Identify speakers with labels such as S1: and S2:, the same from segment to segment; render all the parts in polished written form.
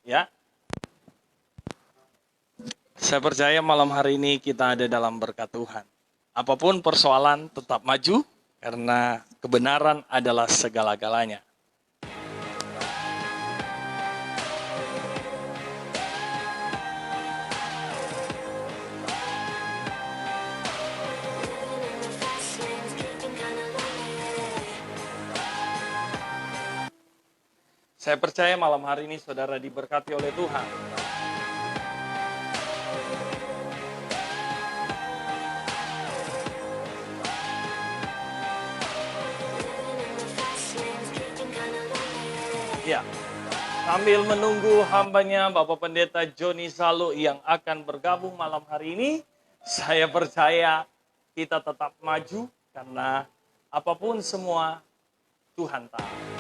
S1: Ya, saya percaya malam hari ini kita ada dalam berkat Tuhan. Apapun persoalan tetap maju karena kebenaran adalah segala-galanya. Saya percaya malam hari ini saudara diberkati oleh Tuhan. Ya, sambil menunggu hambanya Bapak Pendeta Joni Salu yang akan bergabung malam hari ini, saya percaya kita tetap maju karena apapun semua Tuhan tahu.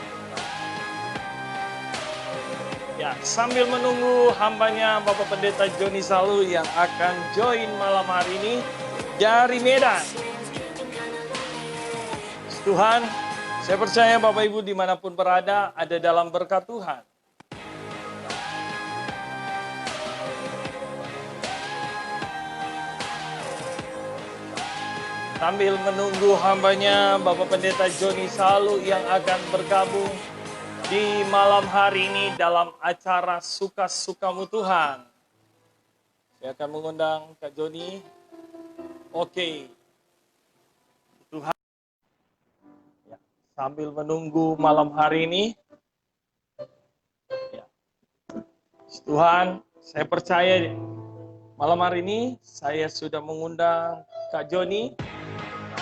S1: Ya, sambil menunggu hambanya Bapak Pendeta Joni Salu yang akan join malam hari ini dari Medan. Tuhan, saya percaya Bapak Ibu dimanapun berada ada dalam berkat Tuhan. Sambil menunggu hambanya Bapak Pendeta Joni Salu yang akan bergabung di malam hari ini dalam acara Suka-Sukamu Tuhan. Saya akan mengundang Kak Joni. Oke. Tuhan. Ya, sambil menunggu malam hari ini. Ya. Tuhan, saya percaya malam hari ini saya sudah mengundang Kak Joni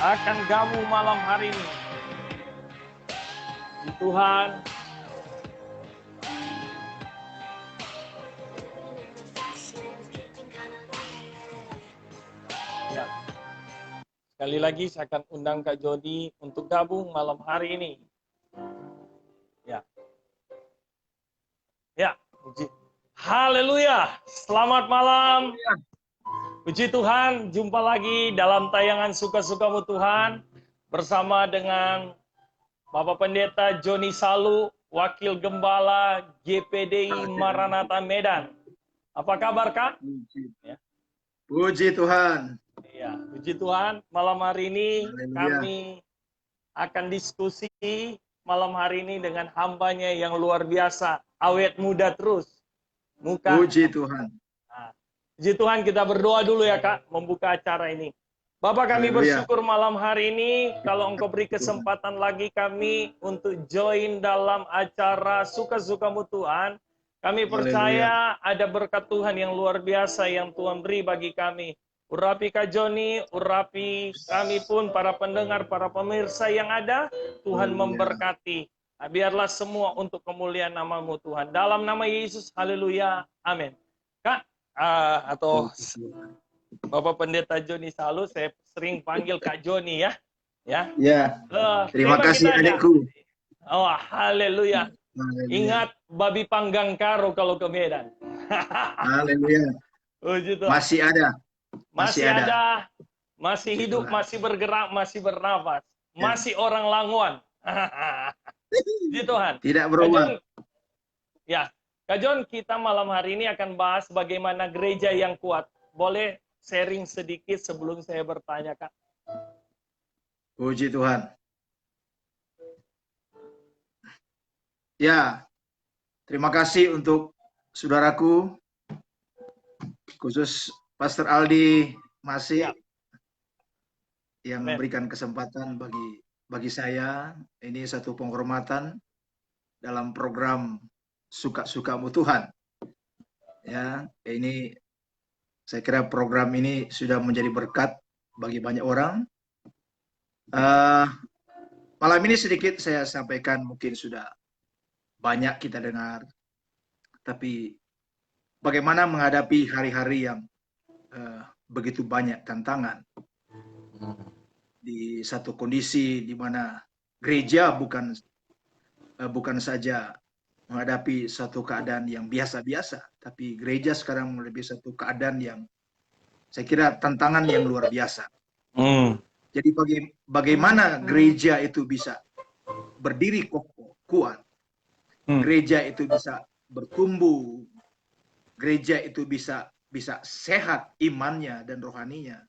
S1: akan gabung malam hari ini. Tuhan. Ya. Sekali lagi saya akan undang Kak Joni untuk gabung malam hari ini. Ya. Ya, puji. Haleluya. Selamat malam. Puji Tuhan, jumpa lagi dalam tayangan Suka-Sukamu Tuhan bersama dengan Bapak Pendeta Joni Salu, Wakil Gembala GPDI Maranatha Medan. Apa kabar, Kak?
S2: Ya. Puji Tuhan.
S1: Ya, puji Tuhan. Malam hari ini kami akan diskusi malam hari ini dengan hambanya yang luar biasa, awet muda terus.
S2: Puji Tuhan.
S1: Nah, puji Tuhan, kita berdoa dulu ya Kak, membuka acara ini. Bapak, kami bersyukur malam hari ini kalau Engkau beri kesempatan lagi kami untuk join dalam acara Suka-Sukamu Tuhan. Kami percaya ada berkat Tuhan yang luar biasa yang Tuhan beri bagi kami. Urapi Kak Joni, urapi kami pun para pendengar, para pemirsa yang ada, Tuhan memberkati. Nah, biarlah semua untuk kemuliaan nama-Mu Tuhan. Dalam nama Yesus, haleluya, amin. Kak, atau Bapak Pendeta Joni Salu, saya sering panggil Kak Joni ya.
S2: Ya. Terima kasih adikku.
S1: Oh, haleluya. Ingat babi panggang karo kalau ke Medan.
S2: Haleluya. Masih ada.
S1: Masih ada. Masih hidup, masih bergerak, masih bernafas. Masih orang Languan. Puji Tuhan.
S2: Tidak berubah.
S1: Ya, Kak Jon, kita malam hari ini akan bahas bagaimana gereja yang kuat. Boleh sharing sedikit sebelum saya bertanya, Kak?
S2: Puji Tuhan. Ya, terima kasih untuk saudaraku, khusus Pastor Aldi masih yang memberikan kesempatan bagi saya. Ini satu penghormatan dalam program Suka-Sukamu Tuhan. Ya, ini saya kira program ini sudah menjadi berkat bagi banyak orang. Malam ini sedikit saya sampaikan, mungkin sudah banyak kita dengar, tapi bagaimana menghadapi hari-hari yang begitu banyak tantangan di satu kondisi di mana gereja bukan saja menghadapi satu keadaan yang biasa-biasa, tapi gereja sekarang menghadapi satu keadaan yang saya kira tantangan yang luar biasa. Jadi bagaimana gereja itu bisa berdiri kokoh, kuat, gereja itu bisa bertumbuh, gereja itu bisa sehat imannya dan rohaninya,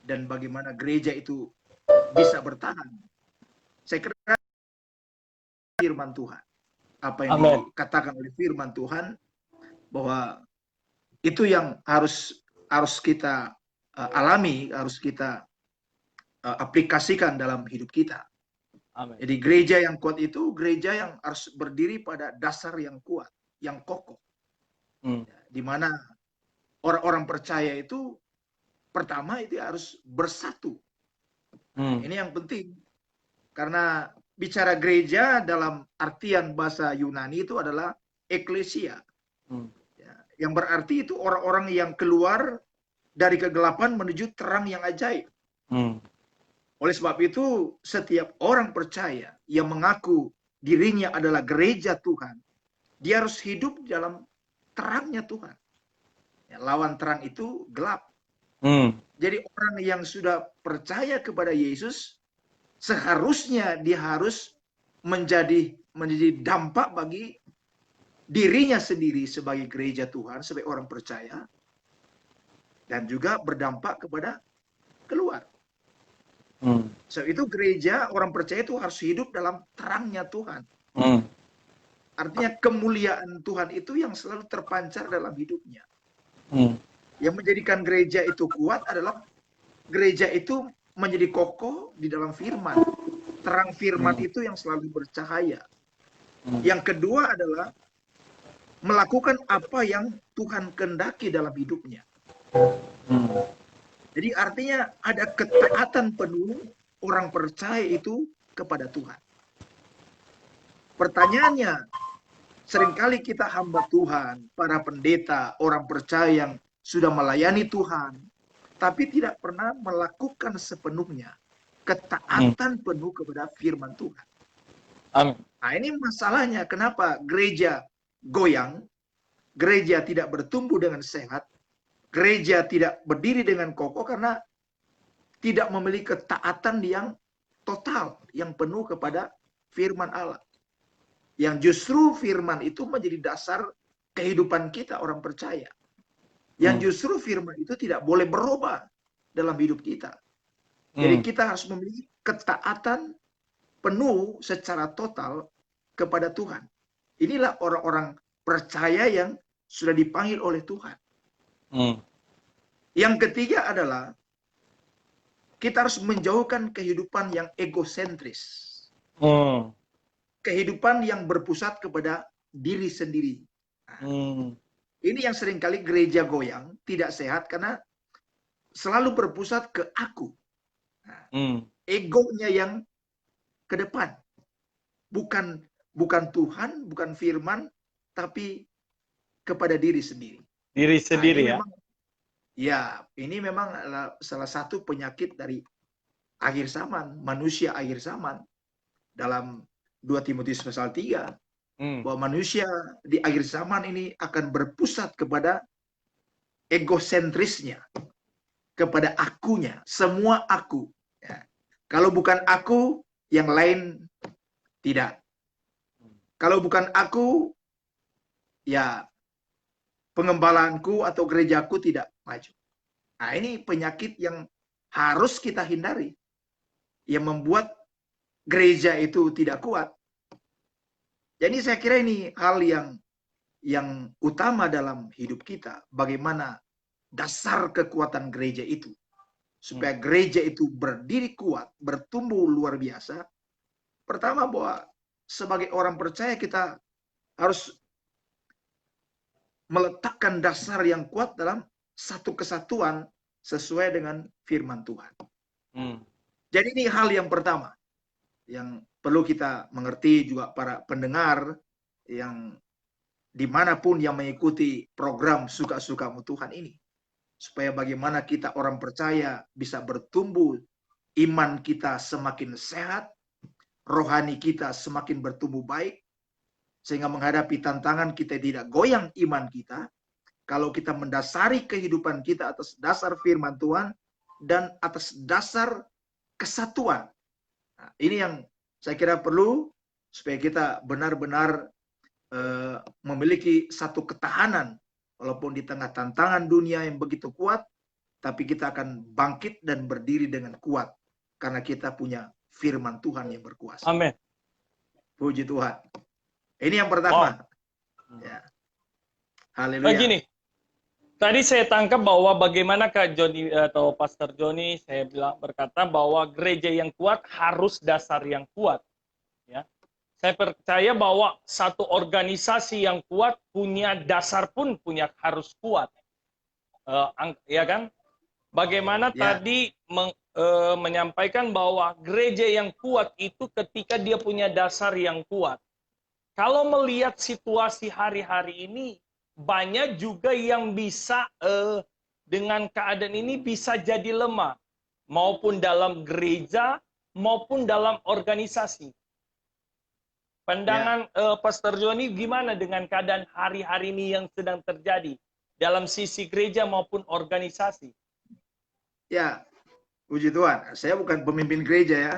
S2: dan bagaimana gereja itu bisa bertahan. Saya kira firman Tuhan, apa yang
S1: Amin.
S2: dikatakan oleh firman Tuhan, bahwa itu yang harus kita alami, harus kita aplikasikan dalam hidup kita.
S1: Amin.
S2: Jadi gereja yang kuat itu gereja yang harus berdiri pada dasar yang kuat, yang kokoh. Di mana orang-orang percaya itu pertama itu harus bersatu. Ini yang penting. Karena bicara gereja dalam artian bahasa Yunani itu adalah eklesia. Yang berarti itu orang-orang yang keluar dari kegelapan menuju terang yang ajaib. Oleh sebab itu, setiap orang percaya yang mengaku dirinya adalah gereja Tuhan, dia harus hidup dalam terangnya Tuhan. Ya, lawan terang itu gelap. Jadi orang yang sudah percaya kepada Yesus, seharusnya dia harus menjadi dampak bagi dirinya sendiri sebagai gereja Tuhan, sebagai orang percaya, dan juga berdampak kepada keluar. So, itu gereja, orang percaya itu harus hidup dalam terangnya Tuhan. Artinya kemuliaan Tuhan itu yang selalu terpancar dalam hidupnya. Yang menjadikan gereja itu kuat adalah gereja itu menjadi kokoh di dalam firman. Terang firman itu yang selalu bercahaya. Yang kedua adalah melakukan apa yang Tuhan kehendaki dalam hidupnya. Jadi artinya ada ketaatan penuh orang percaya itu kepada Tuhan. Pertanyaannya, seringkali kita hamba Tuhan, para pendeta, orang percaya yang sudah melayani Tuhan, tapi tidak pernah melakukan sepenuhnya ketaatan penuh kepada firman Tuhan.
S1: Amin.
S2: Nah, ini masalahnya kenapa gereja goyang, gereja tidak bertumbuh dengan sehat, gereja tidak berdiri dengan kokoh karena tidak memiliki ketaatan yang total, yang penuh kepada firman Allah. Yang justru firman itu menjadi dasar kehidupan kita orang percaya. Yang justru firman itu tidak boleh berubah dalam hidup kita. Jadi kita harus memiliki ketaatan penuh secara total kepada Tuhan. Inilah orang-orang percaya yang sudah dipanggil oleh Tuhan. Yang ketiga adalah kita harus menjauhkan kehidupan yang egosentris. Kehidupan yang berpusat kepada diri sendiri. Ini yang seringkali gereja goyang, tidak sehat karena selalu berpusat ke aku. Egonya yang ke depan. Bukan Tuhan, bukan firman, tapi kepada diri sendiri.
S1: Diri sendiri ya.
S2: Ini memang salah satu penyakit dari akhir zaman, manusia akhir zaman. Dalam 2 Timotius pasal 3, bahwa manusia di akhir zaman ini akan berpusat kepada egosentrisnya, kepada akunya, semua aku. Ya. Kalau bukan aku, yang lain tidak. Kalau bukan aku, ya pengembalaanku atau gerejaku tidak maju. Nah, ini penyakit yang harus kita hindari, yang membuat gereja itu tidak kuat. Jadi saya kira ini hal yang utama dalam hidup kita, bagaimana dasar kekuatan gereja itu. Supaya gereja itu berdiri kuat, bertumbuh luar biasa. Pertama, bahwa sebagai orang percaya kita harus meletakkan dasar yang kuat dalam satu kesatuan sesuai dengan firman Tuhan. Jadi ini hal yang pertama yang perlu kita mengerti juga para pendengar yang dimanapun yang mengikuti program Suka-Sukamu Tuhan ini. Supaya bagaimana kita orang percaya bisa bertumbuh, iman kita semakin sehat, rohani kita semakin bertumbuh baik, sehingga menghadapi tantangan kita tidak goyang iman kita, kalau kita mendasari kehidupan kita atas dasar firman Tuhan dan atas dasar kesatuan. Nah, ini yang saya kira perlu supaya kita benar-benar memiliki satu ketahanan, walaupun di tengah tantangan dunia yang begitu kuat, tapi kita akan bangkit dan berdiri dengan kuat, karena kita punya firman Tuhan yang berkuasa.
S1: Amin.
S2: Puji Tuhan. Ini yang
S1: Wow.
S2: pertama. Ya. Haleluya.
S1: Begini, tadi saya tangkap bahwa bagaimana Kak Joni atau Pastor Joni saya berkata bahwa gereja yang kuat harus dasar yang kuat. Ya. Saya percaya bahwa satu organisasi yang kuat punya dasar pun harus kuat. Ya kan? Bagaimana tadi menyampaikan bahwa gereja yang kuat itu ketika dia punya dasar yang kuat. Kalau melihat situasi hari-hari ini, banyak juga yang bisa dengan keadaan ini bisa jadi lemah. Maupun dalam gereja, maupun dalam organisasi. Pandangan Pastor Joni gimana dengan keadaan hari-hari ini yang sedang terjadi dalam sisi gereja maupun organisasi?
S2: Ya, puji Tuhan. Saya bukan pemimpin gereja ya,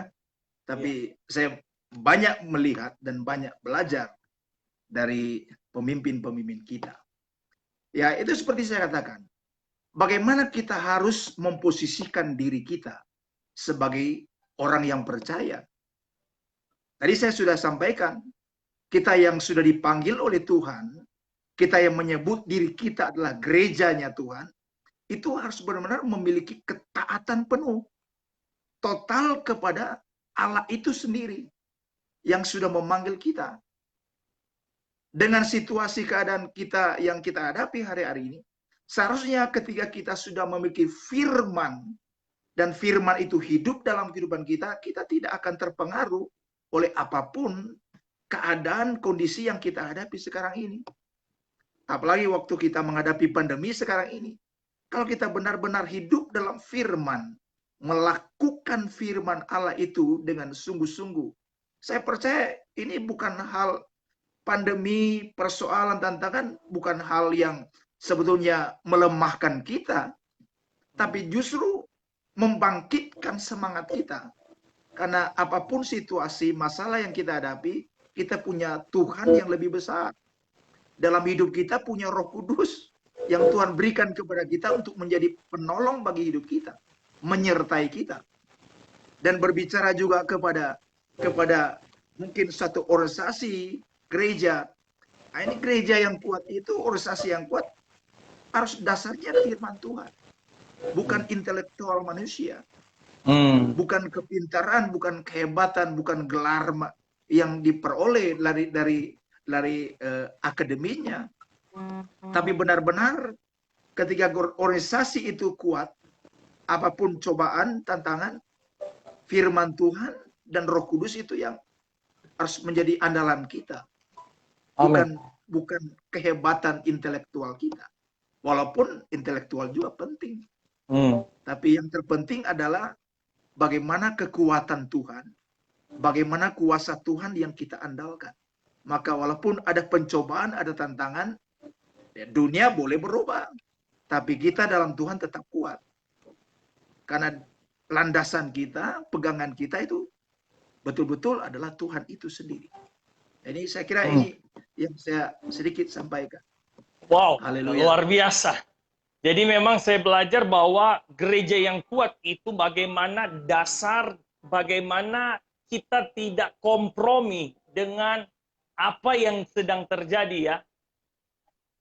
S2: tapi saya banyak melihat dan banyak belajar dari pemimpin-pemimpin kita. Ya, itu seperti saya katakan. Bagaimana kita harus memposisikan diri kita sebagai orang yang percaya. Tadi saya sudah sampaikan, kita yang sudah dipanggil oleh Tuhan, kita yang menyebut diri kita adalah gerejanya Tuhan, itu harus benar-benar memiliki ketaatan penuh, total kepada Allah itu sendiri, yang sudah memanggil kita. Dengan situasi keadaan kita yang kita hadapi hari-hari ini, seharusnya ketika kita sudah memiliki firman, dan firman itu hidup dalam kehidupan kita, kita tidak akan terpengaruh oleh apapun keadaan kondisi yang kita hadapi sekarang ini. Apalagi waktu kita menghadapi pandemi sekarang ini. Kalau kita benar-benar hidup dalam firman, melakukan firman Allah itu dengan sungguh-sungguh. Saya percaya ini bukan hal pandemi, persoalan, tantangan, bukan hal yang sebetulnya melemahkan kita, tapi justru membangkitkan semangat kita. Karena apapun situasi, masalah yang kita hadapi, kita punya Tuhan yang lebih besar. Dalam hidup kita punya Roh Kudus yang Tuhan berikan kepada kita untuk menjadi penolong bagi hidup kita, menyertai kita. Dan berbicara juga kepada mungkin satu organisasi, gereja. Nah, ini gereja yang kuat itu, organisasi yang kuat, harus dasarnya firman Tuhan. Bukan intelektual manusia. Bukan kepintaran, bukan kehebatan, bukan gelar yang diperoleh dari akademinya. Tapi benar-benar ketika organisasi itu kuat, apapun cobaan, tantangan, firman Tuhan dan Roh Kudus itu yang harus menjadi andalan kita. Bukan kehebatan intelektual kita. Walaupun intelektual juga penting. Tapi yang terpenting adalah bagaimana kekuatan Tuhan, bagaimana kuasa Tuhan yang kita andalkan. Maka walaupun ada pencobaan, ada tantangan, ya dunia boleh berubah, tapi kita dalam Tuhan tetap kuat. Karena landasan kita, pegangan kita itu betul-betul adalah Tuhan itu sendiri. Jadi saya kira ini yang saya sedikit sampaikan.
S1: Wow,
S2: Haleluya.
S1: luar biasa. Jadi memang saya belajar bahwa gereja yang kuat itu bagaimana dasar, bagaimana kita tidak kompromi dengan apa yang sedang terjadi ya.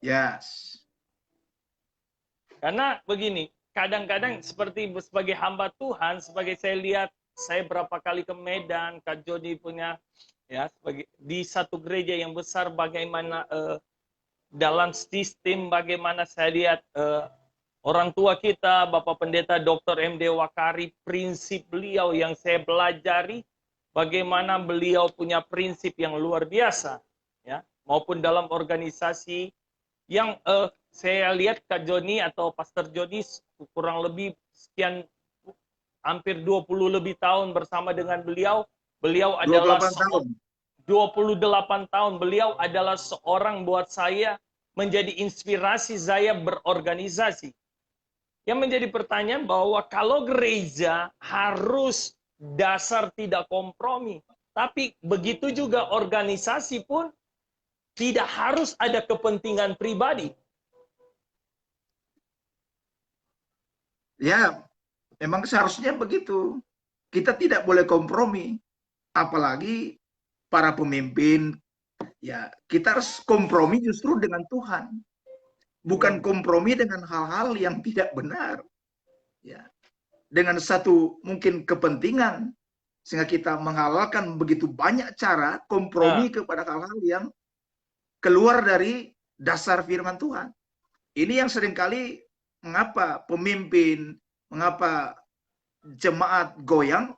S2: Yes.
S1: Karena begini, kadang-kadang sebagai hamba Tuhan, sebagai saya lihat, saya berapa kali ke Medan, Kak Jody punya, ya, di satu gereja yang besar, bagaimana dalam sistem, bagaimana saya lihat orang tua kita, Bapak Pendeta Dr. M.D. Wakari, prinsip beliau yang saya pelajari, bagaimana beliau punya prinsip yang luar biasa, ya, maupun dalam organisasi yang saya lihat Kak Joni atau Pastor Joni kurang lebih sekian, hampir 20 lebih tahun bersama dengan beliau. Beliau adalah 28 tahun. Beliau adalah seorang buat saya menjadi inspirasi saya berorganisasi. Yang menjadi pertanyaan bahwa kalau gereja harus dasar tidak kompromi, tapi begitu juga organisasi pun tidak harus ada kepentingan pribadi.
S2: Ya, memang seharusnya begitu. Kita tidak boleh kompromi, apalagi para pemimpin. Ya, kita harus kompromi justru dengan Tuhan, bukan kompromi dengan hal-hal yang tidak benar. Ya, dengan satu mungkin kepentingan, sehingga kita menghalalkan begitu banyak cara kompromi kepada hal-hal yang keluar dari dasar firman Tuhan. Ini yang seringkali mengapa pemimpin, mengapa jemaat goyang,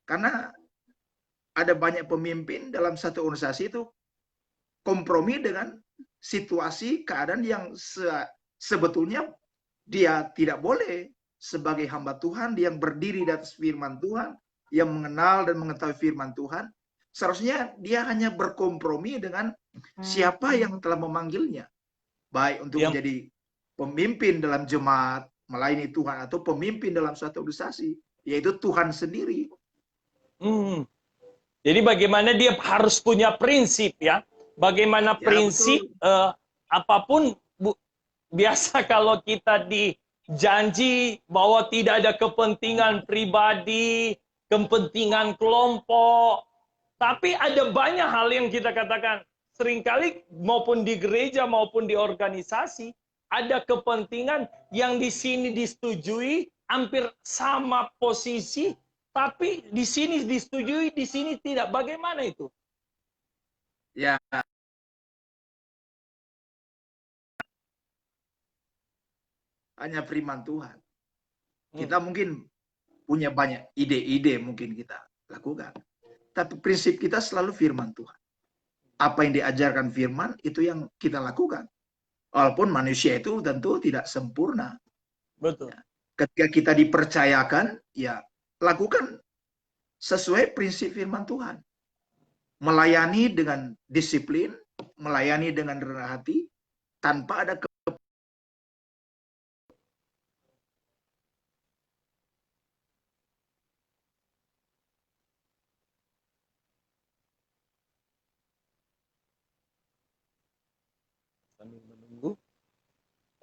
S2: karena ada banyak pemimpin dalam satu organisasi itu kompromi dengan situasi keadaan yang sebetulnya dia tidak boleh sebagai hamba Tuhan yang berdiri di atas firman Tuhan, yang mengenal dan mengetahui firman Tuhan. Seharusnya dia hanya berkompromi dengan siapa yang telah memanggilnya, baik untuk menjadi pemimpin dalam jemaat, melayani Tuhan, atau pemimpin dalam suatu organisasi, yaitu Tuhan sendiri.
S1: Jadi bagaimana dia harus punya prinsip, ya. Bagaimana prinsip, apapun, biasa kalau kita dijanji bahwa tidak ada kepentingan pribadi, kepentingan kelompok, tapi ada banyak hal yang kita katakan, seringkali maupun di gereja maupun di organisasi, ada kepentingan yang di sini disetujui, hampir sama posisi, tapi di sini disetujui, di sini tidak. Bagaimana itu?
S2: Ya. Hanya firman Tuhan. Kita mungkin punya banyak ide-ide mungkin kita lakukan. Tapi prinsip kita selalu firman Tuhan. Apa yang diajarkan firman, itu yang kita lakukan. Walaupun manusia itu tentu tidak sempurna.
S1: Betul.
S2: Ya. Ketika kita dipercayakan, ya lakukan sesuai prinsip firman Tuhan. Melayani dengan disiplin, melayani dengan rendah hati, tanpa ada
S1: sambil menunggu,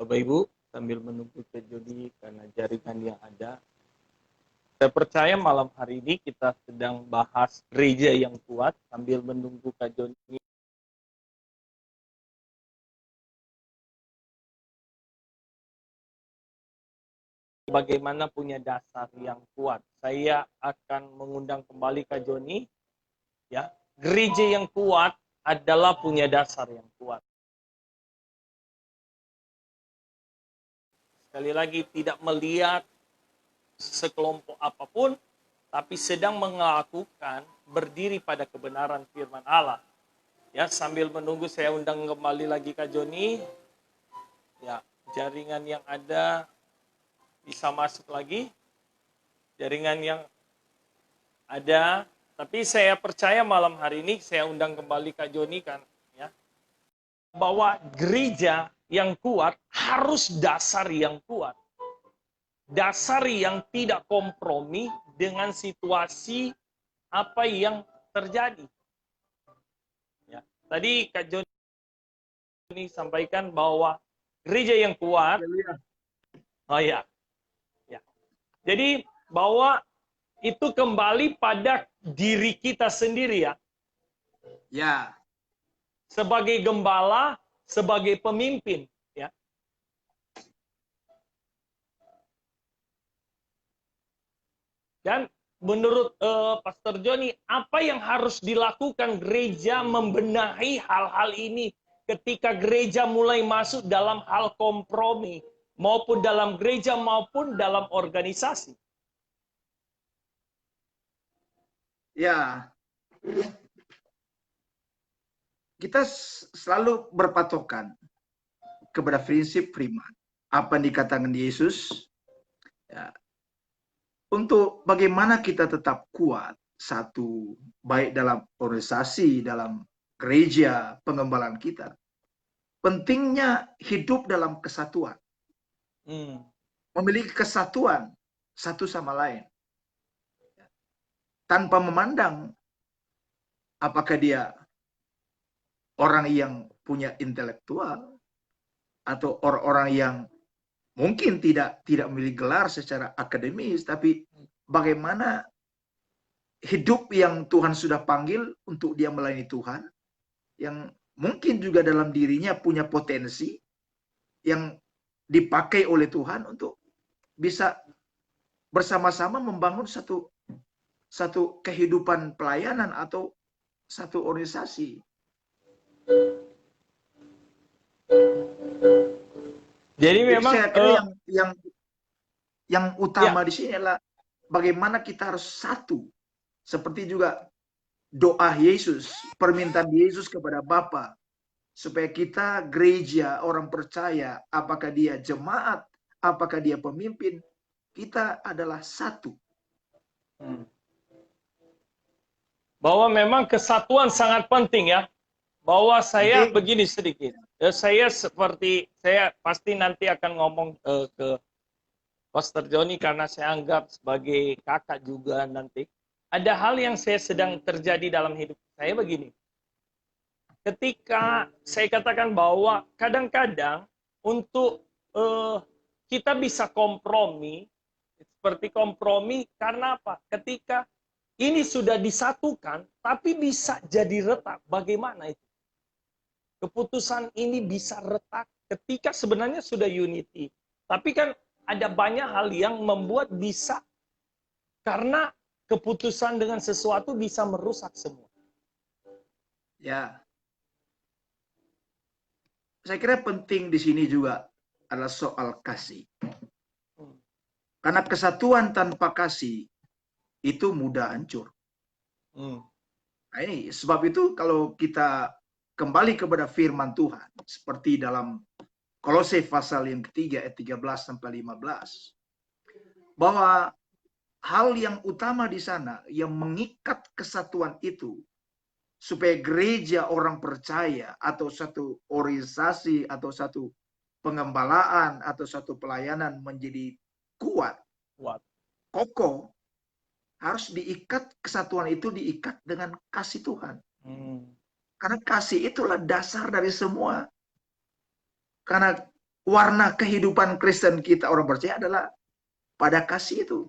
S1: Bapak Ibu, sambil menunggu Kak Joni karena jaringan yang ada. Saya percaya malam hari ini kita sedang bahas gereja yang kuat sambil menunggu Kak Joni. Bagaimana punya dasar yang kuat. Saya akan mengundang kembali Kak Joni. Ya, gereja yang kuat adalah punya dasar yang kuat. Sekali lagi, tidak melihat sekelompok apapun, tapi sedang melakukan berdiri pada kebenaran firman Allah. Ya, sambil menunggu saya undang kembali lagi Kak Joni. Ya, jaringan yang ada bisa masuk lagi. Jaringan yang ada, tapi saya percaya malam hari ini saya undang kembali Kak Joni kan, ya. Bahwa gereja yang kuat harus dasar yang kuat. Dasar yang tidak kompromi dengan situasi apa yang terjadi. Ya. Tadi Kak Joni sampaikan bahwa gereja yang kuat, oh ya, ya. Jadi bahwa itu kembali pada diri kita sendiri, ya.
S2: Ya.
S1: Sebagai gembala, sebagai pemimpin, ya. Dan menurut Pastor Joni, apa yang harus dilakukan gereja membenahi hal-hal ini ketika gereja mulai masuk dalam hal kompromi, maupun dalam gereja maupun dalam organisasi?
S2: Ya, kita selalu berpatokan kepada prinsip firman. Apa yang dikatakan Yesus, ya, untuk bagaimana kita tetap kuat, satu, baik dalam organisasi, dalam gereja, pengembalaan kita. Pentingnya hidup dalam kesatuan. Memiliki kesatuan satu sama lain. Tanpa memandang apakah dia orang yang punya intelektual atau orang-orang yang mungkin tidak memiliki gelar secara akademis, tapi bagaimana hidup yang Tuhan sudah panggil untuk dia melayani Tuhan, yang mungkin juga dalam dirinya punya potensi yang dipakai oleh Tuhan untuk bisa bersama-sama membangun satu kehidupan pelayanan atau satu organisasi.
S1: Jadi memang
S2: saya kira yang utama di sini adalah bagaimana kita harus satu. Seperti juga doa Yesus, permintaan Yesus kepada Bapa, supaya kita gereja, orang percaya, apakah dia jemaat, apakah dia pemimpin, kita adalah satu.
S1: Bahwa memang kesatuan sangat penting ya. Bahwa saya begini sedikit. Saya pasti nanti akan ngomong ke Pastor Joni karena saya anggap sebagai kakak juga nanti. Ada hal yang saya sedang terjadi dalam hidup saya begini. Ketika saya katakan bahwa kadang-kadang untuk kita bisa kompromi, seperti kompromi karena apa? Ketika ini sudah disatukan, tapi bisa jadi retak. Bagaimana itu? Keputusan ini bisa retak ketika sebenarnya sudah unity. Tapi kan ada banyak hal yang membuat bisa, karena keputusan dengan sesuatu bisa merusak semua.
S2: Ya. Saya kira penting di sini juga adalah soal kasih. Karena kesatuan tanpa kasih itu mudah hancur. Nah, ini sebab itu kalau kita kembali kepada firman Tuhan seperti dalam Kolose pasal yang ketiga ayat 13 sampai 15, bahwa hal yang utama di sana yang mengikat kesatuan itu supaya gereja orang percaya atau satu organisasi atau satu pengembalaan atau satu pelayanan menjadi kuat, kokoh, harus diikat, kesatuan itu diikat dengan kasih Tuhan. Karena kasih itulah dasar dari semua. Karena warna kehidupan Kristen kita orang percaya adalah pada kasih itu.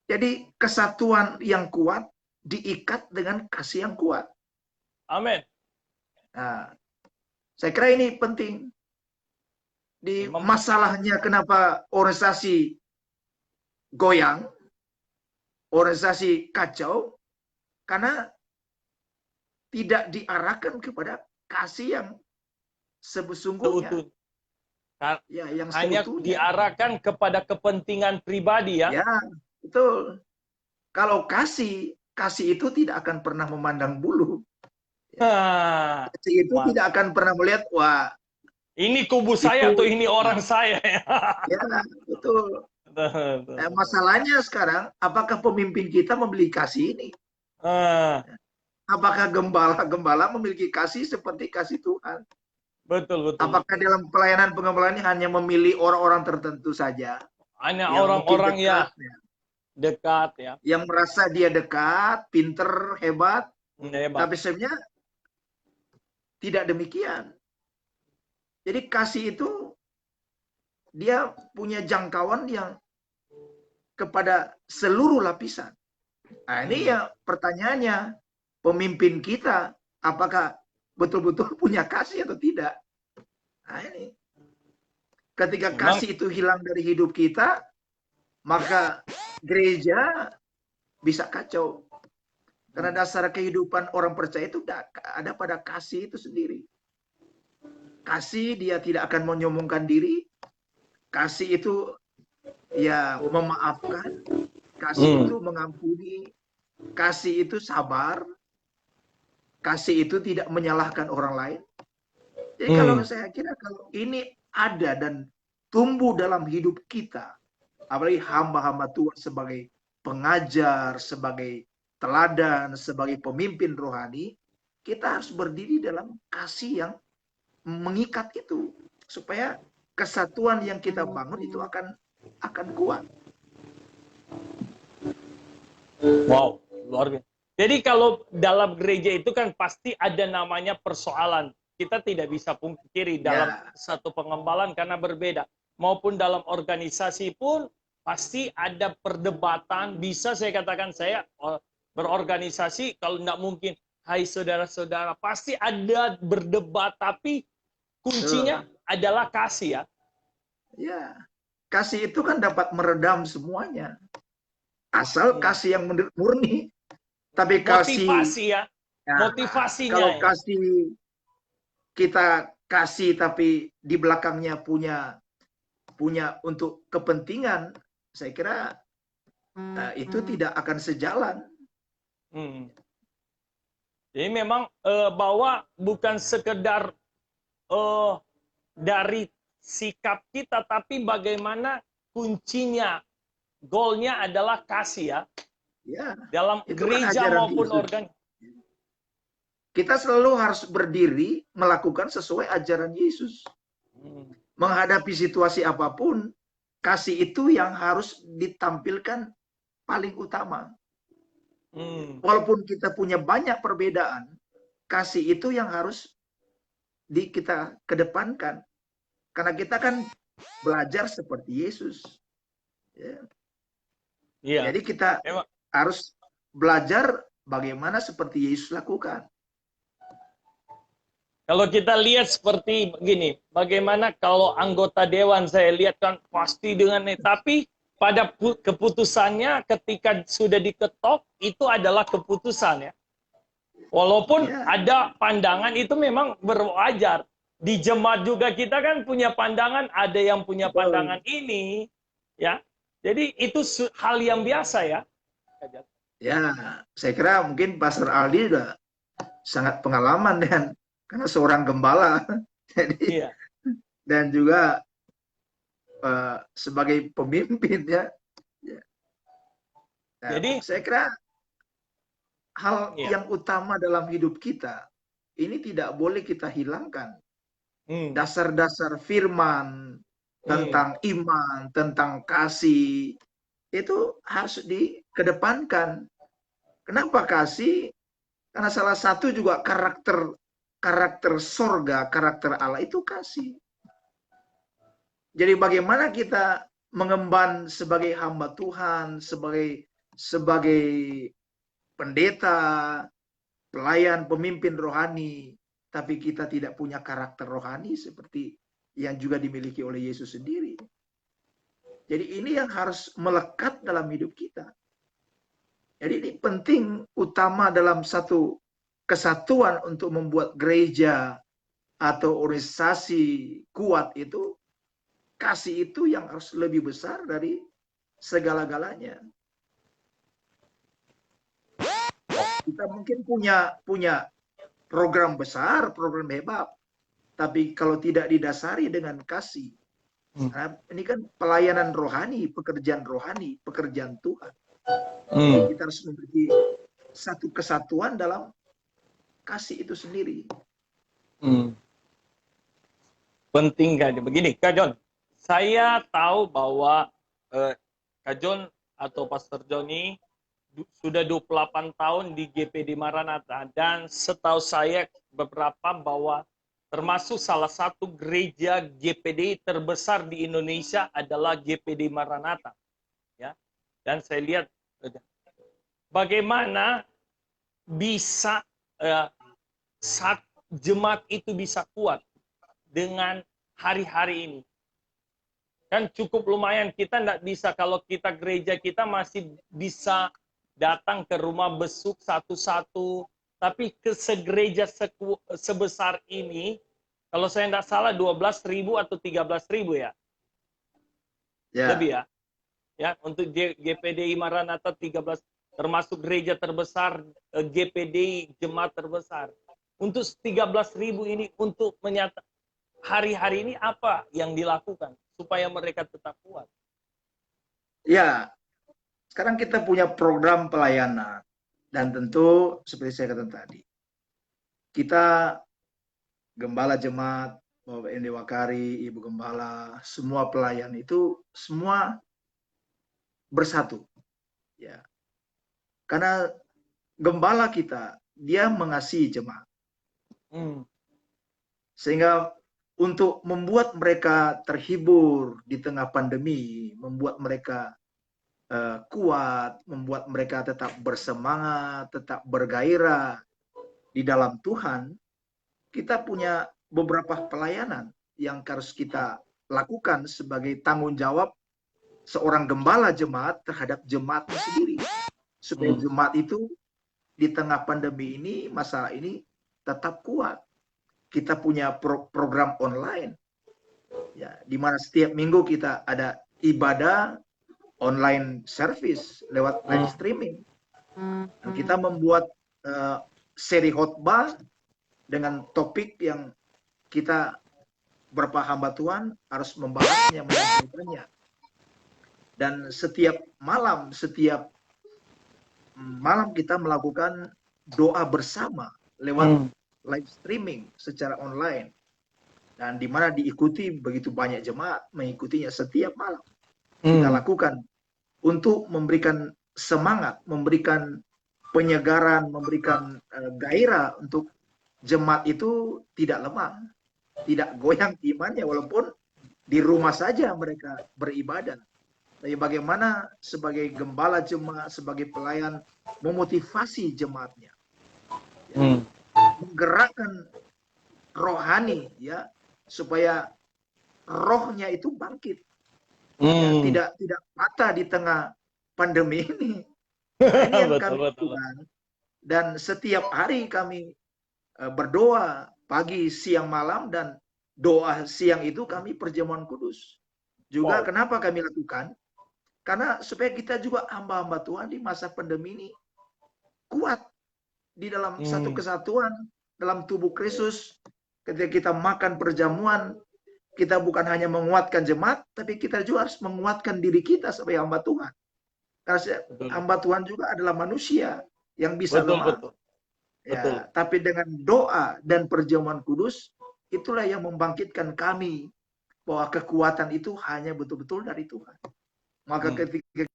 S2: Jadi kesatuan yang kuat diikat dengan kasih yang kuat.
S1: Amin.
S2: Nah, saya kira ini penting. Di masalahnya kenapa organisasi goyang, organisasi kacau, karena tidak diarahkan kepada kasih yang sebesungguhnya.
S1: Ya, yang hanya diarahkan kepada kepentingan pribadi ya.
S2: Ya, betul. Kalau kasih itu tidak akan pernah memandang bulu. Kasih itu tidak akan pernah melihat, wah,
S1: ini kubu saya atau ini orang saya.
S2: Ya, betul. Nah, masalahnya sekarang, apakah pemimpin kita memiliki kasih ini? Apakah gembala memiliki kasih seperti kasih Tuhan?
S1: Betul.
S2: Apakah dalam pelayanan pengembalaan hanya memilih orang-orang tertentu saja?
S1: Hanya orang-orang yang dekat ya.
S2: Yang merasa dia dekat, pinter, hebat. Tapi sebenarnya tidak demikian. Jadi kasih itu dia punya jangkauan yang kepada seluruh lapisan. Nah, ini ya pertanyaannya, pemimpin kita apakah betul-betul punya kasih atau tidak? Nah, ini. Ketika kasih itu hilang dari hidup kita, maka gereja bisa kacau. Karena dasar kehidupan orang percaya itu ada pada kasih itu sendiri. Kasih dia tidak akan menyombongkan diri. Kasih itu ya memaafkan. Kasih itu mengampuni. Kasih itu sabar. Kasih itu tidak menyalahkan orang lain. Jadi kalau saya kira kalau ini ada dan tumbuh dalam hidup kita, apalagi hamba-hamba Tuhan sebagai pengajar, sebagai teladan, sebagai pemimpin rohani, kita harus berdiri dalam kasih yang mengikat itu supaya kesatuan yang kita bangun itu akan kuat.
S1: Wow, luar biasa. Jadi kalau dalam gereja itu kan pasti ada namanya persoalan kita tidak bisa pungkiri dalam
S2: Ya,
S1: satu pengembalaan karena berbeda. Maupun dalam organisasi pun pasti ada perdebatan. Bisa saya katakan saya berorganisasi kalau tidak mungkin. Hai saudara-saudara, pasti ada berdebat, tapi kuncinya
S2: betul.
S1: adalah kasih ya.
S2: Ya, kasih itu kan dapat meredam semuanya. Asal
S1: Hmm.
S2: kasih yang murni. Tapi kasih,
S1: Motivasi ya,
S2: ya,
S1: motivasinya
S2: kalau
S1: ya.
S2: kasih kita kasih tapi di belakangnya punya untuk kepentingan, saya kira itu tidak akan sejalan.
S1: Hmm. Jadi memang bahwa bukan sekedar dari sikap kita, tapi bagaimana kuncinya, goalnya adalah kasih ya,
S2: Ya,
S1: dalam
S2: itu kan
S1: gereja
S2: ajaran
S1: maupun
S2: Yesus.
S1: organ.
S2: Kita selalu harus berdiri melakukan sesuai ajaran Yesus.
S1: Hmm.
S2: Menghadapi situasi apapun, kasih itu yang harus ditampilkan paling utama.
S1: Hmm.
S2: Walaupun kita punya banyak perbedaan, kasih itu yang harus kita kedepankan. Karena kita kan belajar seperti Yesus. Ya.
S1: Iya.
S2: Jadi kita
S1: Memang.
S2: harus belajar bagaimana seperti Yesus lakukan.
S1: Kalau kita lihat seperti begini, bagaimana kalau anggota dewan saya lihat kan pasti dengan ini, tapi pada keputusannya ketika sudah diketok itu adalah keputusan ya. Walaupun
S2: Ya,
S1: ada pandangan itu memang berwajar. Di jemaat juga kita kan punya pandangan, ada yang punya pandangan
S2: betul.
S1: ini, ya. Jadi itu hal yang biasa ya.
S2: Ya, saya kira mungkin Pastor Aldi udah sangat pengalaman dengan karena seorang gembala. Jadi
S1: Iya.
S2: dan juga sebagai pemimpin ya. Nah,
S1: Jadi,
S2: saya kira hal
S1: iya.
S2: yang utama dalam hidup kita ini tidak boleh kita hilangkan.
S1: Hmm.
S2: Dasar-dasar firman
S1: Hmm.
S2: tentang iman, tentang kasih itu harus dikedepankan. Kenapa kasih? Karena salah satu juga karakter sorga, karakter Allah itu kasih. Jadi bagaimana kita mengemban sebagai hamba Tuhan, sebagai pendeta, pelayan, pemimpin rohani, tapi kita tidak punya karakter rohani seperti yang juga dimiliki oleh Yesus sendiri. Jadi ini yang harus melekat dalam hidup kita. Jadi ini penting utama dalam satu kesatuan untuk membuat gereja atau organisasi kuat itu, kasih itu yang harus lebih besar dari segala-galanya. Kita mungkin punya program besar, program hebat, tapi kalau tidak didasari dengan kasih, nah, ini kan pelayanan rohani, pekerjaan Tuhan. Jadi kita harus memiliki satu kesatuan dalam kasih itu sendiri.
S1: Penting kan? Begini, Kak John, saya tahu bahwa Kak John atau Pastor Johnny sudah 28 tahun di GPD Maranatha, dan setahu saya beberapa bahwa termasuk salah satu gereja GPD terbesar di Indonesia adalah GPD Maranatha, ya. Dan saya lihat bagaimana bisa jemaat itu bisa kuat dengan hari-hari ini. Kan cukup lumayan, kita tidak bisa, kalau kita gereja kita masih bisa datang ke rumah besuk satu-satu, tapi ke segereja sebesar ini, kalau saya tidak salah 12.000 atau 13.000 ya?
S2: Ya.
S1: Lebih ya? Ya, untuk GPDI Maranatha 13, termasuk gereja terbesar, GPDI jemaat terbesar. Untuk 13.000 ini, untuk menyatakan hari-hari ini apa yang dilakukan supaya mereka tetap kuat?
S2: Ya, sekarang kita punya program pelayanan. Dan tentu seperti saya katakan tadi, kita gembala jemaat, Bapak Endi Wakari, Ibu Gembala, semua pelayan itu semua bersatu. Ya. Karena gembala kita, dia mengasihi jemaat. Sehingga untuk membuat mereka terhibur di tengah pandemi, membuat mereka kuat, membuat mereka tetap bersemangat, tetap bergairah di dalam Tuhan, kita punya beberapa pelayanan yang harus kita lakukan sebagai tanggung jawab seorang gembala jemaat terhadap jemaatnya sendiri. Supaya jemaat itu di tengah pandemi ini, masalah ini tetap kuat. Kita punya program online, ya, di mana setiap minggu kita ada ibadah online service lewat live streaming. Dan kita membuat seri khotbah dengan topik yang kita beberapa hamba Tuhan harus membahasnya, menyampaikannya. Dan setiap malam kita melakukan doa bersama lewat live streaming secara online, dan di mana diikuti begitu banyak jemaat mengikutinya setiap malam. Kita lakukan untuk memberikan semangat, memberikan penyegaran, memberikan gairah untuk jemaat itu tidak lemah, tidak goyang imannya walaupun di rumah saja mereka beribadah. Tapi bagaimana sebagai gembala jemaat, sebagai pelayan memotivasi jemaatnya, ya, menggerakkan rohani, ya, supaya rohnya itu bangkit, ya, tidak patah di tengah pandemi ini. Nah, ini yang kami lakukan. Dan setiap hari kami berdoa pagi, siang, malam, dan doa siang itu kami perjamuan kudus. Juga kenapa kami lakukan? Karena supaya kita juga hamba-hamba Tuhan di masa pandemi ini kuat di dalam satu kesatuan dalam tubuh Kristus. Ketika kita makan perjamuan, kita bukan hanya menguatkan jemaat, tapi kita juga harus menguatkan diri kita sebagai hamba Tuhan. Karena hamba Tuhan juga adalah manusia yang bisa lemah. Ya, tapi dengan doa dan perjamuan kudus, itulah yang membangkitkan kami bahwa kekuatan itu hanya betul-betul dari Tuhan. Maka ketika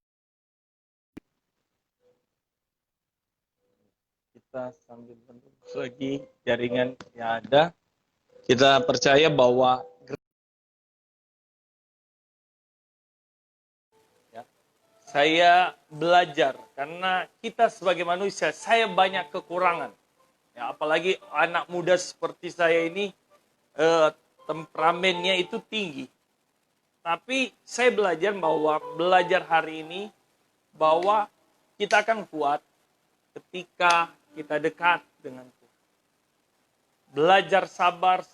S1: kita sambil menunggu lagi jaringan yang ada, kita percaya bahwa ya, saya belajar karena kita sebagai manusia, saya banyak kekurangan. Ya, apalagi anak muda seperti saya ini temperamennya itu tinggi. Tapi saya belajar hari ini bahwa kita akan kuat ketika kita dekat dengan Tuhan. Belajar sabar,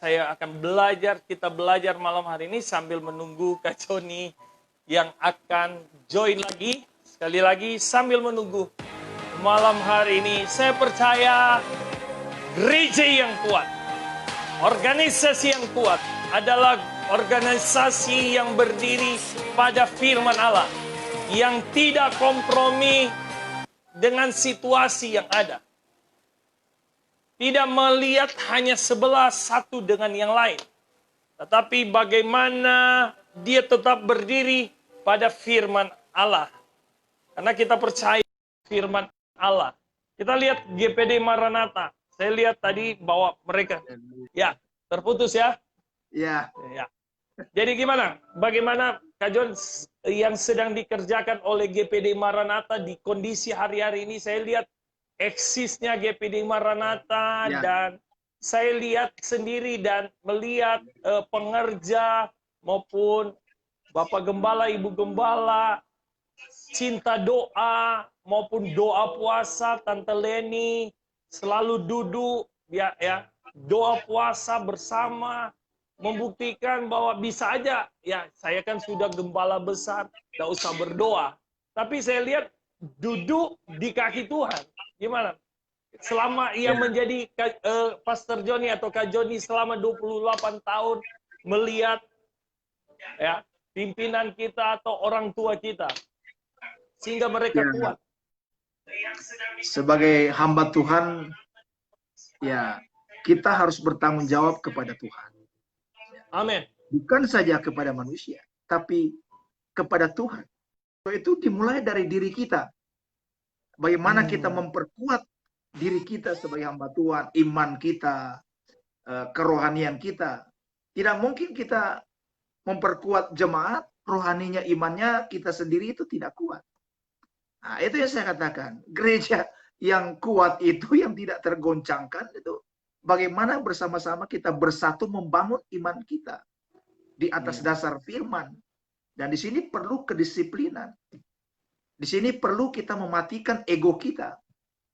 S1: kita belajar malam hari ini sambil menunggu Kak Joni yang akan join lagi. Sekali lagi sambil menunggu malam hari ini, saya percaya gereja yang kuat, organisasi yang kuat adalah organisasi yang berdiri pada firman Allah, yang tidak kompromi dengan situasi yang ada. Tidak melihat hanya sebelah satu dengan yang lain, tetapi bagaimana dia tetap berdiri pada firman Allah. Karena kita percaya firman Allah. Kita lihat GPD Maranatha. Saya lihat tadi bahwa mereka, ya, terputus ya.
S2: ya,
S1: Jadi gimana? Bagaimana Kak John yang sedang dikerjakan oleh GPD Maranatha di kondisi hari-hari ini? Saya lihat eksisnya GPD Maranatha, dan saya lihat sendiri dan melihat pengerja maupun Bapak Gembala, Ibu Gembala, cinta doa maupun doa puasa, Tante Leni selalu duduk ya, doa puasa bersama, membuktikan bahwa bisa aja, ya, saya kan sudah gembala besar, tidak usah berdoa. Tapi saya lihat duduk di kaki Tuhan. Gimana? Selama ia menjadi Pastor Joni atau Kak Joni selama 28 tahun, melihat ya pimpinan kita atau orang tua kita, sehingga mereka kuat.
S2: Sebagai hamba Tuhan, ya, kita harus bertanggung jawab kepada Tuhan.
S1: Amin.
S2: Bukan saja kepada manusia, tapi kepada Tuhan. Itu dimulai dari diri kita. Bagaimana kita memperkuat diri kita sebagai hamba Tuhan, iman kita, kerohanian kita. Tidak mungkin kita memperkuat jemaat, rohaninya, imannya kita sendiri itu tidak kuat. Nah, itu yang saya katakan. Gereja yang kuat itu, yang tidak tergoncangkan itu, bagaimana bersama-sama kita bersatu membangun iman kita di atas dasar firman. Dan di sini perlu kedisiplinan. Di sini perlu kita mematikan ego kita.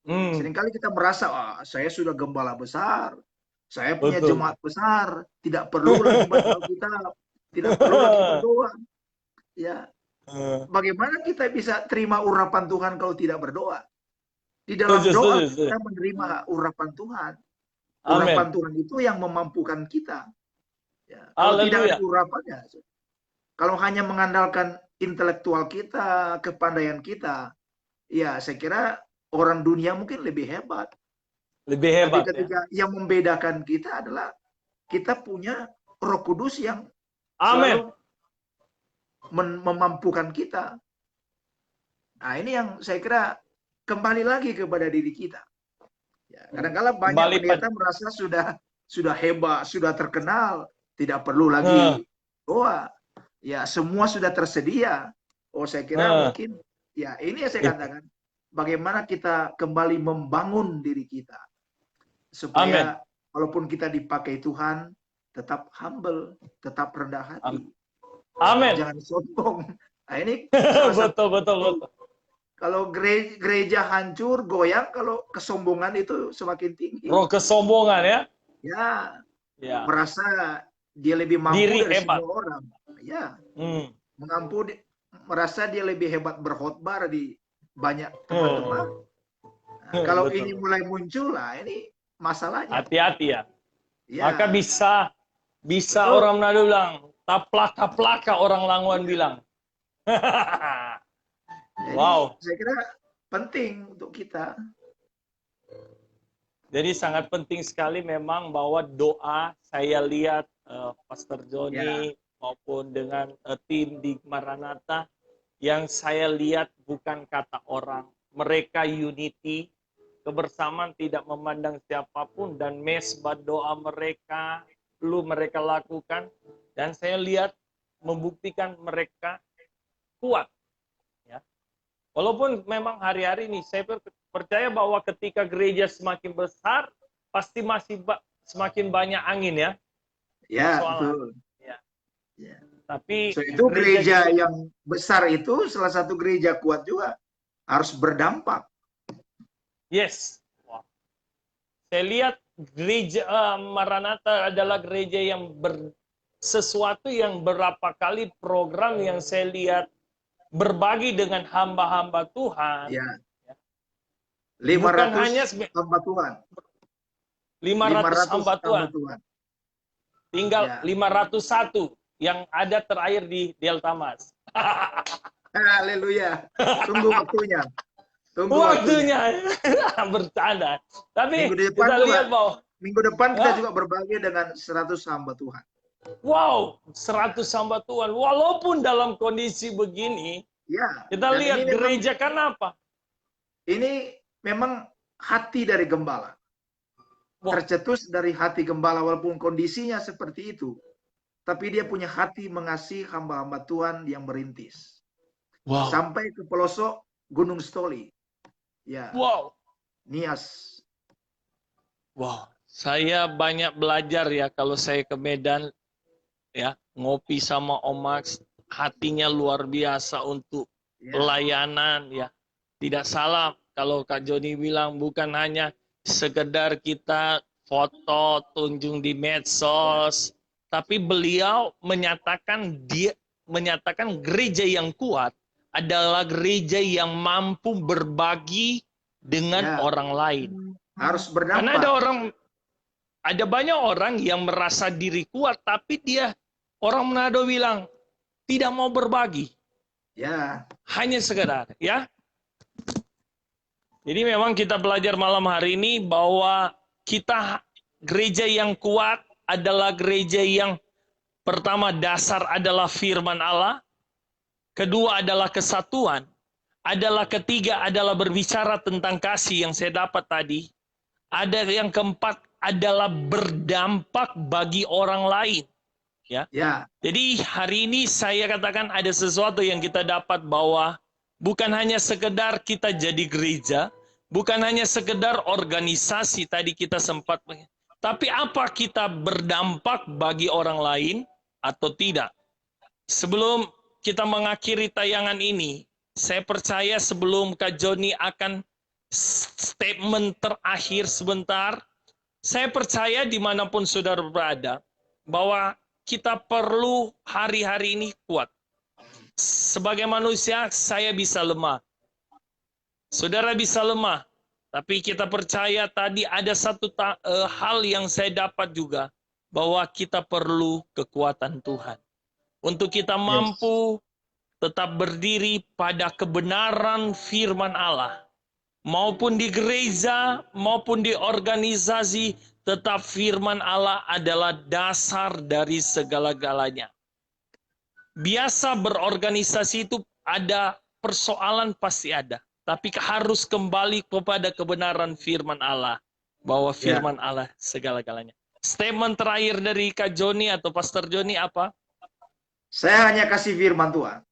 S2: Seringkali kita merasa, saya sudah gembala besar, saya punya jemaat besar, tidak perlu lagi baca Alkitab, tidak perlu lagi berdoa. Ya, bagaimana kita bisa terima urapan Tuhan kalau tidak berdoa? Di dalam doa kita menerima urapan Tuhan. Urapan Tuhan itu yang memampukan kita. Ya, kalau tidak ada urapannya, kalau hanya mengandalkan intelektual kita, kepandaian kita, ya saya kira orang dunia mungkin lebih hebat.
S1: Lebih hebat.
S2: Tapi ketika yang membedakan kita adalah kita punya Roh Kudus yang selalu memampukan kita. Nah, ini yang saya kira kembali lagi kepada diri kita. Ya, kadang-kadang banyak pendeta merasa sudah hebat, sudah terkenal, tidak perlu lagi doa. Ya, semua sudah tersedia. Oh, saya kira mungkin ya ini yang saya katakan. Bagaimana kita kembali membangun diri kita supaya walaupun kita dipakai Tuhan tetap humble, tetap rendah hati. Jangan sombong. Nah, ini betul. Kalau gereja hancur, goyang, kalau kesombongan itu semakin tinggi.
S1: Roh kesombongan ya?
S2: Ya. Merasa dia lebih mampu
S1: diri
S2: dari
S1: hebat.
S2: semua orang. Ya. Merasa dia lebih hebat berkhotbah di banyak teman-teman. Nah, kalau ini mulai muncul lah, ini masalahnya.
S1: Hati-hati ya. Maka bisa orang Manado bilang, taplaka-plaka orang Languan bilang.
S2: Jadi, saya kira penting untuk kita.
S1: Jadi sangat penting sekali memang bahwa doa, saya lihat Pastor Joni maupun dengan tim di Maranatha, yang saya lihat bukan kata orang. Mereka unity, kebersamaan, tidak memandang siapapun, dan mesbah doa mereka perlu mereka lakukan. Dan saya lihat membuktikan mereka kuat. Ya. Walaupun memang hari-hari ini saya percaya bahwa ketika gereja semakin besar, pasti masih semakin banyak angin ya.
S2: Ya, betul.
S1: Ya. Tapi
S2: itu gereja yang besar itu, salah satu gereja kuat juga harus berdampak.
S1: Yes. Wow. Saya lihat gereja Maranatha adalah gereja yang sesuatu yang berapa kali program yang saya lihat berbagi dengan hamba-hamba Tuhan.
S2: Ya. 500 hamba Tuhan.
S1: 500 hamba Tuhan. Tinggal 501 yang ada terakhir di Delta Mas.
S2: Haleluya. Tunggu waktunya.
S1: Waktunya. Bercanda. Tapi kita lihat bahwa
S2: minggu depan kita juga berbagi dengan 100 hamba Tuhan.
S1: Wow, 100 hamba Tuhan. Walaupun dalam kondisi begini, kita lihat gereja kan apa?
S2: Ini memang hati dari gembala. Tercetus dari hati gembala walaupun kondisinya seperti itu. Tapi dia punya hati mengasihi hamba-hamba Tuhan yang merintis. Sampai ke pelosok Gunung Stoli. Ya. Nias.
S1: Saya banyak belajar ya kalau saya ke Medan ya, ngopi sama Om Max, hatinya luar biasa untuk pelayanan ya. Tidak salah kalau Kak Joni bilang bukan hanya sekedar kita foto, tunjung di medsos, tapi beliau menyatakan gereja yang kuat adalah gereja yang mampu berbagi dengan orang lain.
S2: Harus berdampak.
S1: Karena ada banyak orang yang merasa diri kuat, tapi orang Manado bilang tidak mau berbagi.
S2: Ya.
S1: Hanya sekedar, ya. Jadi memang kita belajar malam hari ini bahwa kita gereja yang kuat adalah gereja yang pertama dasar adalah firman Allah, kedua adalah kesatuan, ketiga adalah berbicara tentang kasih yang saya dapat tadi, ada yang keempat adalah berdampak bagi orang lain. Ya.
S2: Ya.
S1: Jadi hari ini saya katakan ada sesuatu yang kita dapat bahwa bukan hanya sekedar kita jadi gereja, bukan hanya sekedar organisasi tadi kita sempat, tapi apa kita berdampak bagi orang lain atau tidak. Sebelum kita mengakhiri tayangan ini, saya percaya sebelum Kak Joni akan statement terakhir sebentar, saya percaya dimanapun saudara berada, bahwa kita perlu hari-hari ini kuat. Sebagai manusia, saya bisa lemah. Saudara bisa lemah. Tapi kita percaya tadi ada satu hal yang saya dapat juga, bahwa kita perlu kekuatan Tuhan. Untuk kita mampu tetap berdiri pada kebenaran firman Allah. Maupun di gereja, maupun di organisasi, tetap firman Allah adalah dasar dari segala-galanya. Biasa berorganisasi itu ada persoalan pasti ada. Tapi harus kembali kepada kebenaran firman Allah. Bahwa firman Allah segala-galanya. Statement terakhir dari Kak Joni atau Pastor Joni apa?
S2: Saya hanya kasih firman Tuhan.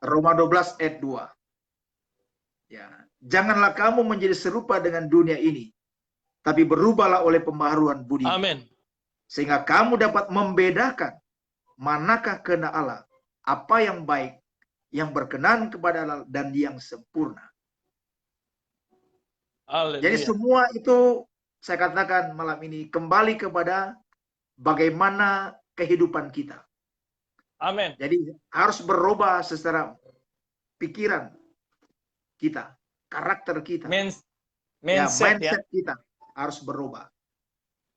S2: Roma 12 ayat 2. Ya. Janganlah kamu menjadi serupa dengan dunia ini, tapi berubahlah oleh pembaharuan budi.
S1: Amin.
S2: Sehingga kamu dapat membedakan manakah kehendak Allah, apa yang baik, yang berkenan kepada Allah, dan yang sempurna.
S1: Haleluya.
S2: Jadi semua itu saya katakan malam ini kembali kepada bagaimana kehidupan kita.
S1: Amin.
S2: Jadi harus berubah secara pikiran kita, karakter kita, mindset kita harus berubah.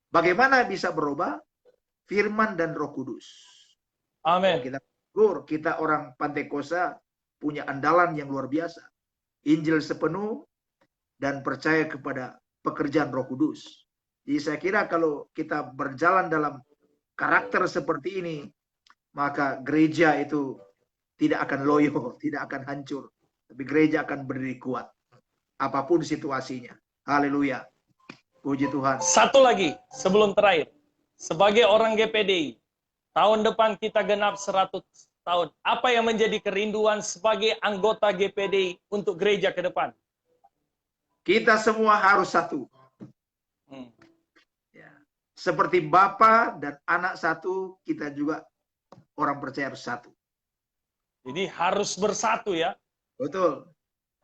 S2: Bagaimana bisa berubah? Firman dan Roh Kudus.
S1: Amin.
S2: Kita orang Pantekosta punya andalan yang luar biasa. Injil sepenuh dan percaya kepada pekerjaan Roh Kudus. Jadi saya kira kalau kita berjalan dalam karakter seperti ini, maka gereja itu tidak akan loyo, tidak akan hancur. Tapi gereja akan berdiri kuat. Apapun situasinya. Haleluya. Puji Tuhan.
S1: Satu lagi sebelum terakhir. Sebagai orang GPDI, tahun depan kita genap 100 tahun. Apa yang menjadi kerinduan sebagai anggota GPDI untuk gereja ke depan?
S2: Kita semua harus satu. Ya. Seperti Bapa dan Anak satu, kita juga orang percaya harus satu.
S1: Jadi harus bersatu ya.
S2: Betul.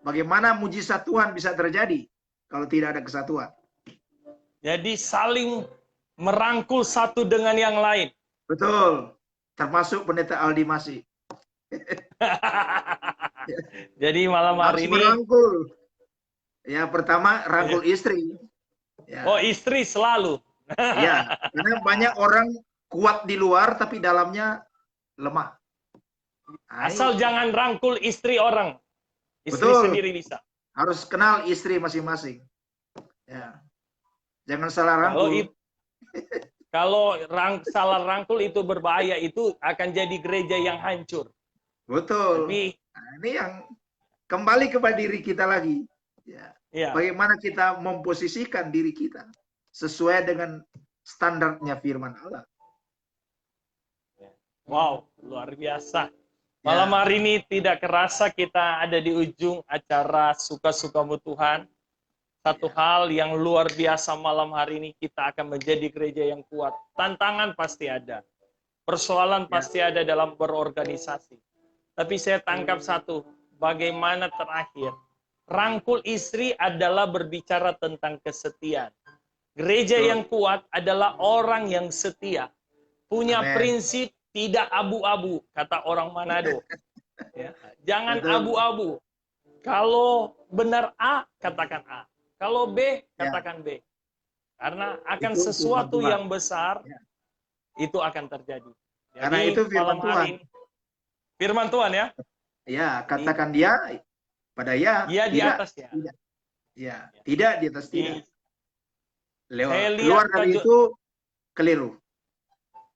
S2: Bagaimana mujizat Tuhan bisa terjadi kalau tidak ada kesatuan?
S1: Jadi saling merangkul satu dengan yang lain.
S2: Betul. Termasuk Pendeta Aldi Masih.
S1: Jadi malam hari ini
S2: merangkul. Ya, pertama rangkul istri. Ya.
S1: Oh, istri selalu.
S2: Ya, karena banyak orang kuat di luar tapi dalamnya lemah.
S1: Asal jangan rangkul istri orang. Istri
S2: Betul.
S1: sendiri bisa.
S2: Harus kenal istri masing-masing. Ya. Jangan salah rangkul.
S1: Kalau salah rangkul itu berbahaya, itu akan jadi gereja yang hancur.
S2: Betul.
S1: Tapi,
S2: ini yang kembali kepada diri kita lagi. Ya. Bagaimana kita memposisikan diri kita sesuai dengan standarnya firman Allah.
S1: Wow, luar biasa. Malam hari ini tidak kerasa kita ada di ujung acara Suka-Sukamu Tuhan. Satu hal yang luar biasa malam hari ini, kita akan menjadi gereja yang kuat. Tantangan pasti ada. Persoalan pasti ada dalam berorganisasi. Tapi saya tangkap satu, bagaimana terakhir. Rangkul istri adalah berbicara tentang kesetiaan. Gereja yang kuat adalah orang yang setia. Punya prinsip tidak abu-abu, kata orang Manado. Ya. Jangan abu-abu. Kalau benar A, katakan A. Kalau B, katakan B. Karena akan itu sesuatu yang besar, itu akan terjadi. Jadi,
S2: karena itu firman Tuhan.
S1: Firman Tuhan ya?
S2: Ya, katakan dia pada ya.
S1: Ya di atas ya.
S2: Tidak. Ya, tidak di atas tidak.
S1: Keluar
S2: dari itu keliru.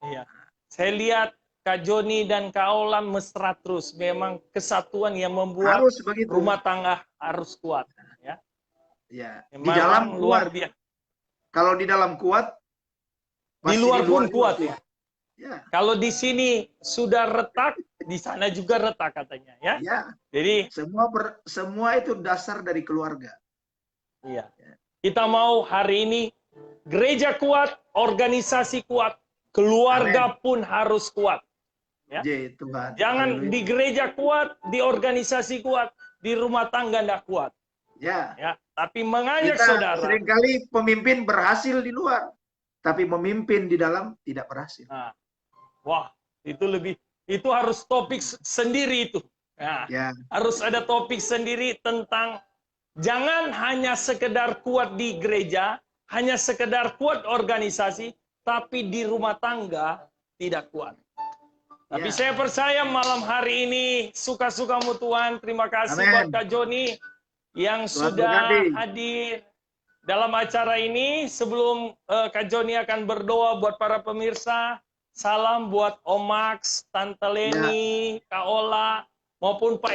S1: Iya. Saya lihat Kak Joni dan Kak Olam mesra terus. Memang kesatuan yang membuat rumah tangga harus kuat. Ya.
S2: Ya, di
S1: Memang
S2: dalam
S1: luar
S2: kuat.
S1: biasa.
S2: Kalau di dalam kuat,
S1: Di
S2: pasti
S1: luar pun
S2: juga
S1: kuat ya.
S2: Ya,
S1: Kalau di sini sudah retak, di sana juga retak katanya ya.
S2: ya.
S1: Jadi
S2: Semua itu dasar dari keluarga.
S1: iya. Kita mau hari ini gereja kuat, organisasi kuat, keluarga pun harus kuat. Ya.
S2: Tuhan.
S1: Jangan
S2: Haleluya.
S1: di gereja kuat, di organisasi kuat, di rumah tangga tidak kuat.
S2: Ya.
S1: Ya, tapi mengajak
S2: Kita
S1: saudara.
S2: seringkali pemimpin berhasil di luar, tapi memimpin di dalam tidak berhasil.
S1: Nah, wah, itu harus topik sendiri itu. Nah,
S2: Ya.
S1: harus ada topik sendiri tentang jangan hanya sekedar kuat di gereja, hanya sekedar kuat organisasi, tapi di rumah tangga tidak kuat. Tapi
S2: Ya.
S1: saya percaya malam hari ini suka-sukamu Tuhan. Terima kasih
S2: Amen.
S1: buat Kak Joni yang
S2: Tuhan
S1: sudah
S2: berkati.
S1: hadir dalam acara ini. Sebelum Kak Joni akan berdoa buat para pemirsa, salam buat Om Max, Tante Leni, Kak Ola, maupun Pak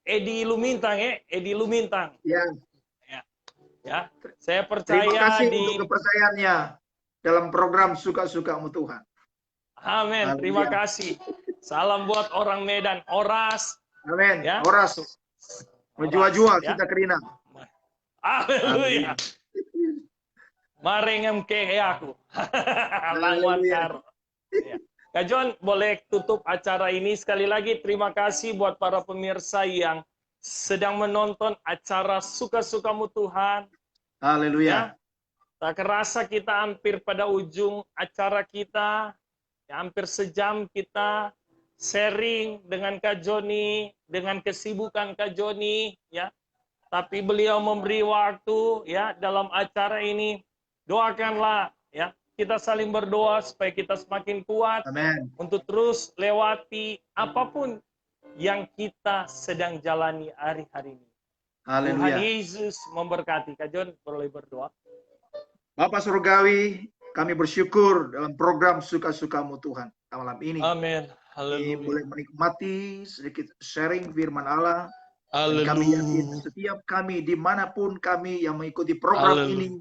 S1: Edi Lumintang ya, Edi Lumintang.
S2: Ya.
S1: Ya, saya
S2: Terima
S1: percaya
S2: kasih untuk kepercayaannya dalam program Suka-Sukamu Tuhan.
S1: Amin. Terima kasih. Salam buat orang Medan, Oras.
S2: Amin.
S1: Ya.
S2: Oras. Menjua-jua
S1: ya.
S2: kita kerina.
S1: Haleluya. Marengem ke aku. Langwan karo. Ya. Kak John, boleh tutup acara ini sekali lagi. Terima kasih buat para pemirsa yang sedang menonton acara Suka-Sukamu Tuhan.
S2: Haleluya.
S1: Ya. Tak kerasa kita hampir pada ujung acara kita. Ya, hampir sejam kita sharing dengan Kak Joni, dengan kesibukan Kak Joni, ya. Tapi beliau memberi waktu, ya, dalam acara ini. Doakanlah, ya. Kita saling berdoa supaya kita semakin kuat.
S2: Amin.
S1: Untuk terus lewati apapun yang kita sedang jalani hari-hari ini.
S2: Haleluya.
S1: Tuhan Yesus memberkati. Kak Jon, boleh berdoa.
S2: Bapak Surgawi, kami bersyukur dalam program Suka-Sukamu Tuhan malam ini.
S1: Amin.
S2: Kami boleh menikmati sedikit sharing firman Allah.
S1: Haleluya.
S2: Dan kami yakin setiap kami dimanapun kami yang mengikuti program ini,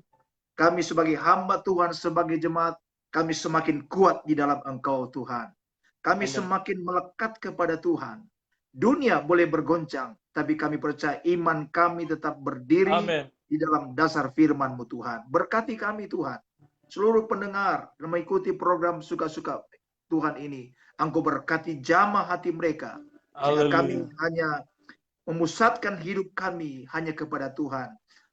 S2: kami sebagai hamba Tuhan, sebagai jemaat, kami semakin kuat di dalam Engkau Tuhan. Kami semakin melekat kepada Tuhan. Dunia boleh bergoncang, tapi kami percaya iman kami tetap berdiri di dalam dasar firman-Mu Tuhan. Berkati kami Tuhan. Seluruh pendengar yang mengikuti program Suka-Suka Tuhan ini, Engkau berkati jamah hati mereka. Sehingga kami hanya memusatkan hidup kami hanya kepada Tuhan.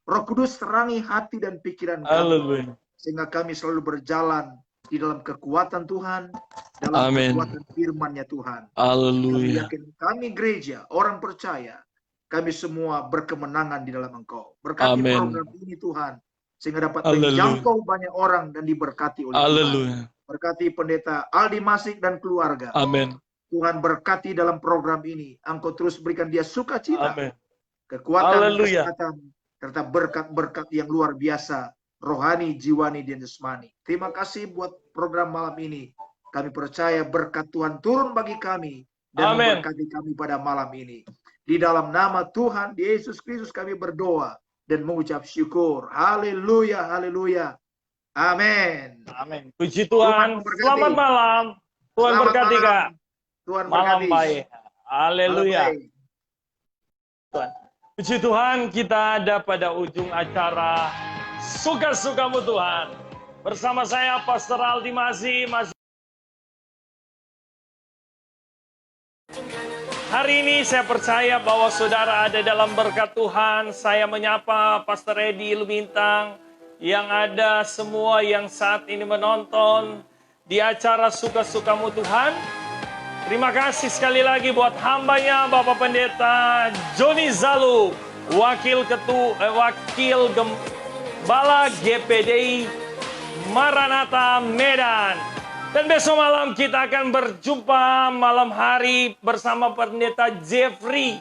S2: Roh Kudus terangi hati dan pikiran kami. Sehingga kami selalu berjalan di dalam kekuatan Tuhan, dalam kekuatan firman-Nya Tuhan. Kami yakin kami gereja, orang percaya, kami semua berkemenangan di dalam Engkau. Berkati program ini Tuhan, sehingga dapat menjangkau banyak orang dan diberkati oleh Tuhan. Berkati pendeta Aldi Masik dan keluarga. Tuhan berkati dalam program ini. Engkau terus berikan dia sukacita, kekuatan, kesehatan, serta berkat-berkat yang luar biasa, rohani, jiwani, dan jasmani. Terima kasih buat program malam ini. Kami percaya berkat Tuhan turun bagi kami dan memberkati kami pada malam ini. Di dalam nama Tuhan Yesus Kristus kami berdoa dan mengucap syukur. Haleluya, haleluya. Amin.
S1: Amin. Puji Tuhan. Selamat malam. Tuhan berkati, Kak.
S2: Tuhan
S1: malam
S2: berkati.
S1: baik. Haleluya. Tuhan. Puji Tuhan, kita ada pada ujung acara Suka-Sukamu Tuhan. Bersama saya Pastor Aldi masih hari ini saya percaya bahwa saudara ada dalam berkat Tuhan. Saya menyapa Pastor Edi Lumintang, yang ada semua yang saat ini menonton di acara Suka-Sukamu Tuhan. Terima kasih sekali lagi buat hambanya Bapak Pendeta Joni Zalu, Wakil Gembala GPDI Maranatha Medan. Dan besok malam kita akan berjumpa malam hari bersama Pendeta Jeffrey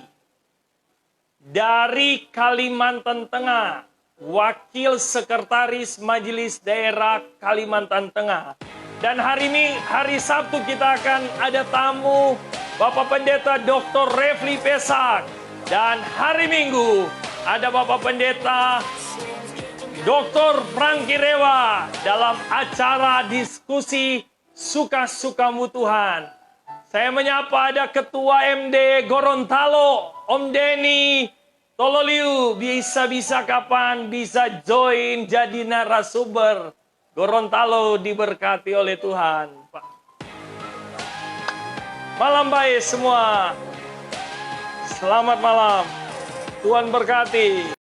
S1: dari Kalimantan Tengah, Wakil Sekretaris Majelis Daerah Kalimantan Tengah. Dan hari ini, hari Sabtu, kita akan ada tamu Bapak Pendeta Dr. Refli Pesak. Dan hari Minggu ada Bapak Pendeta Dr. Franky Rewa dalam acara diskusi Suka-Sukamu Tuhan. Saya menyapa ada Ketua MD Gorontalo, Om Denny Tololiu. Bisa-bisa kapan bisa join jadi narasumber. Gorontalo diberkati oleh Tuhan. Malam baik semua. Selamat malam. Tuhan berkati.